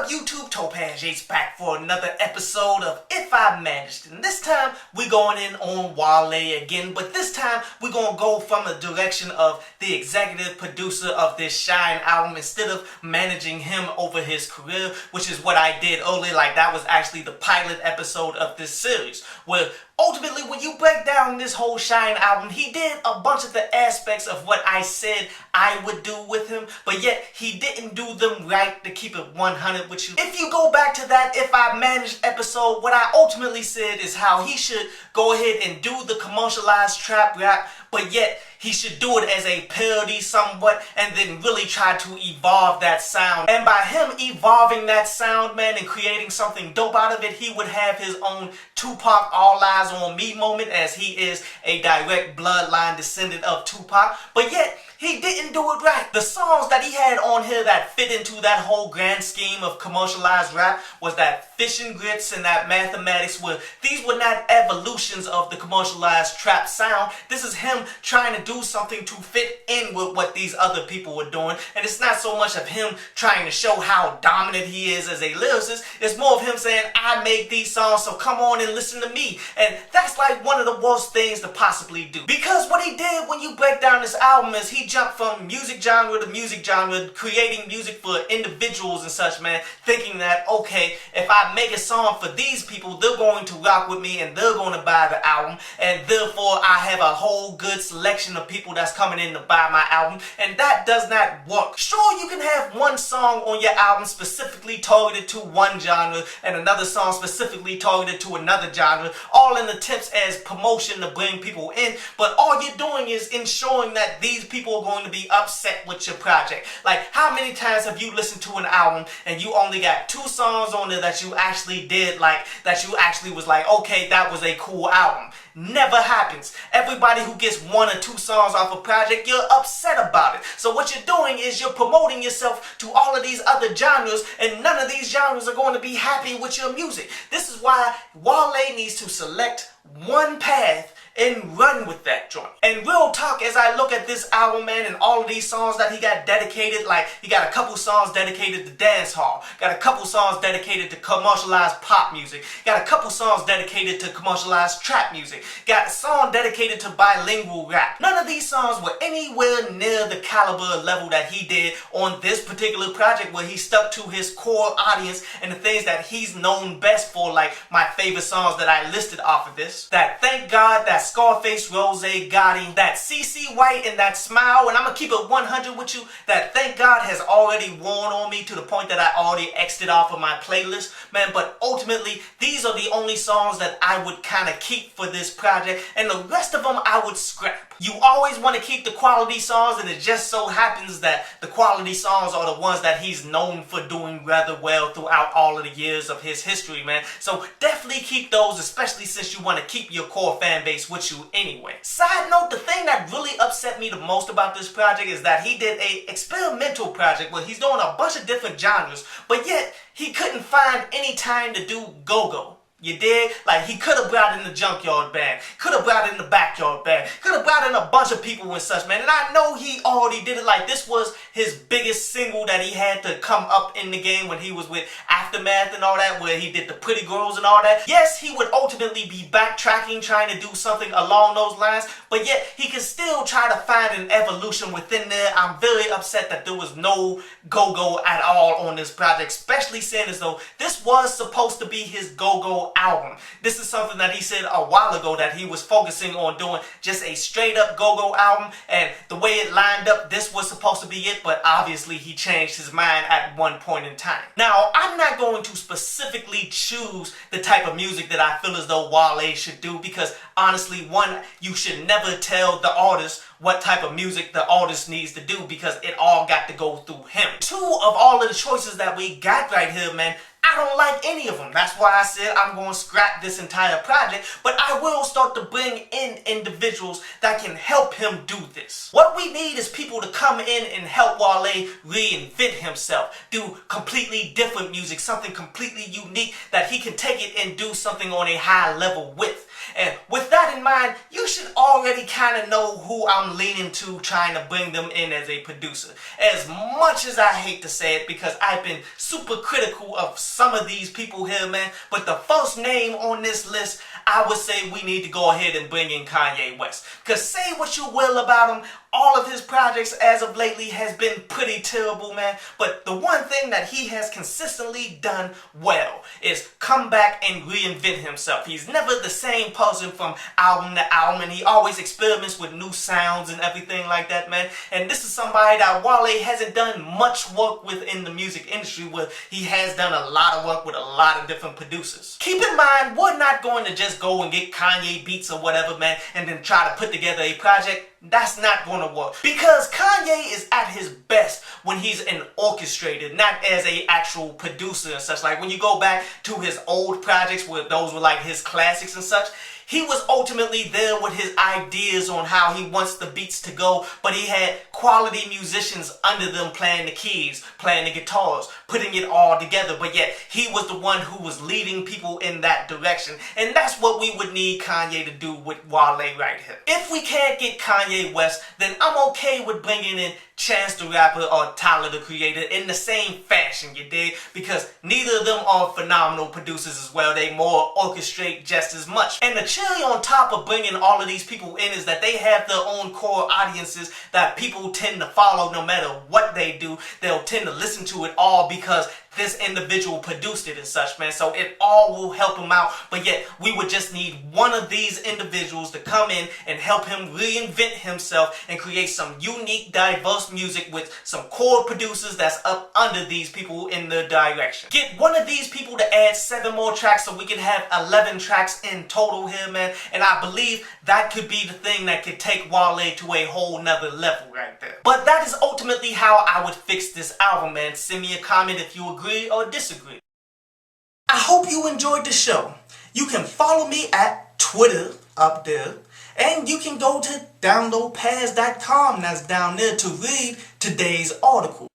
up, YouTube? Topaz Yates back for another episode of If I Managed. And this time, we're going in on Wale again, but this time, we're going to go from the direction of the executive producer of this Shine album instead of managing him over his career, which is what I did earlier. Like, that was actually the pilot episode of this series, where ultimately, when you break down this whole Shine album, he did a bunch of the aspects of what I said I would do with him, but yet he didn't do them right, to keep it 100 with you. If you go back to that If I Managed episode, what I ultimately said is how he should go ahead and do the commercialized trap rap, but yet he should do it as a parody somewhat and then really try to evolve that sound. And by him evolving that sound, man, and creating something dope out of it, he would have his own Tupac All Eyes on Me moment, as he is a direct bloodline descendant of Tupac. But yet, he didn't do it right. The songs that he had on here that fit into that whole grand scheme of commercialized rap was that Fish and Grits and that Mathematics. These were not evolutions of the commercialized trap sound. This is him trying to do something to fit in with what these other people were doing. And it's not so much of him trying to show how dominant he is as a lyricist. It's more of him saying, I make these songs, so come on and listen to me. And that's like one of the worst things to possibly do. Because what he did when you break down this album is he jumped from music genre to music genre, creating music for individuals and such, man, thinking that, okay, if I make a song for these people, they're going to rock with me and they're going to buy the album, and therefore I have a whole good selection of people that's coming in to buy my album, and that does not work. Sure, you can have one song on your album specifically targeted to one genre and another song specifically targeted to another genre, all in attempts as promotion to bring people in, but all you're doing is ensuring that these people are going to be upset with your project. Like, how many times have you listened to an album and you only got 2 songs on there that you actually did, like, that you actually was like, okay, that was a cool album? Never happens. Everybody who gets 1 or 2 songs off a project, you're upset about it. So what you're doing is you're promoting yourself to all of these other genres, and none of these genres are going to be happy with your music. This is why Wale needs to select one path and run with that joint. And real talk, as I look at this album, man, and all of these songs that he got dedicated, like, he got a couple songs dedicated to dance hall, got a couple songs dedicated to commercialized pop music, got a couple songs dedicated to commercialized trap music, got a song dedicated to bilingual rap. None of these songs were anywhere near the caliber level that he did on this particular project, where he stuck to his core audience and the things that he's known best for, like my favorite songs that I listed off of this. That Thank God, that Scarface, Rose, Gotti, that CC White, and that Smile. And I'm gonna keep it 100 with you, that Thank God has already worn on me to the point that I already X'd it off of my playlist, man. But ultimately, these are the only songs that I would kind of keep for this project, and the rest of them I would scrap. You always want to keep the quality songs, and it just so happens that the quality songs are the ones that he's known for doing rather well throughout all of the years of his history, man. So definitely keep those, especially since you want to keep your core fan base with you anyway. Side note, the thing that really upset me the most about this project is that he did a experimental project where he's doing a bunch of different genres, but yet he couldn't find any time to do go-go. You dig? Like, he could have brought in the Junkyard Band, could have brought in the Backyard Band, could have brought in a bunch of people and such, man. And I know he already did it. Like, this was his biggest single that he had to come up in the game when he was with Aftermath and all that, where he did the Pretty Girls and all that. Yes, he would ultimately be backtracking, trying to do something along those lines, but yet he can still try to find an evolution within there. I'm very upset that there was no go-go at all on this project, especially seeing as though this was supposed to be his go-go album. This is something that he said a while ago, that he was focusing on doing just a straight up go-go album, and the way it lined up, this was supposed to be it, but obviously he changed his mind at one point in time. Now, I'm not going to specifically choose the type of music that I feel as though Wale should do, because honestly, one, you should never tell the artist what type of music the artist needs to do, because it all got to go through him. 2 of all of the choices that we got right here, man, I don't like any of them. That's why I said I'm going to scrap this entire project, but I will start to bring in individuals that can help him do this. What we need is people to come in and help Wale reinvent himself, do completely different music, something completely unique that he can take it and do something on a high level with. And with that in mind, you should already kind of know who I'm I'm leaning to trying to bring them in as a producer. As much as I hate to say it, because I've been super critical of some of these people here, man, but the first name on this list, I would say we need to go ahead and bring in Kanye West. Because say what you will about him, all of his projects as of lately has been pretty terrible, man. But the one thing that he has consistently done well is come back and reinvent himself. He's never the same person from album to album, and he always experiments with new sounds and everything like that, man. And this is somebody that Wale hasn't done much work with in the music industry, where he has done a lot of work with a lot of different producers. Keep in mind, we're not going to just go and get Kanye beats or whatever, man, and then try to put together a project. That's not going to work, because Kanye is at his best when he's an orchestrator, not as a actual producer and such. Like when you go back to his old projects, where those were like his classics and such, he was ultimately there with his ideas on how he wants the beats to go, but he had quality musicians under them playing the keys, playing the guitars, putting it all together, but yet he was the one who was leading people in that direction. And that's what we would need Kanye to do with Wale right here. If we can't get Kanye West, then I'm okay with bringing in Chance the Rapper or Tyler the Creator in the same fashion, you dig? Because neither of them are phenomenal producers as well. They more orchestrate just as much. And the cherry on top of bringing all of these people in is that they have their own core audiences that people tend to follow no matter what they do. They'll tend to listen to it all because this individual produced it and such, man. So it all will help him out, but yet we would just need one of these individuals to come in and help him reinvent himself and create some unique, diverse music with some core producers that's up under these people in the direction. Get one of these people to add 7 more tracks so we can have 11 tracks in total here, man. And I believe that could be the thing that could take Wale to a whole nother level right there. But that is ultimately how I would fix this album, man. Send me a comment if you agree or disagree. I hope you enjoyed the show. You can follow me at Twitter up there, and you can go to downloadpads.com, that's down there, to read today's article.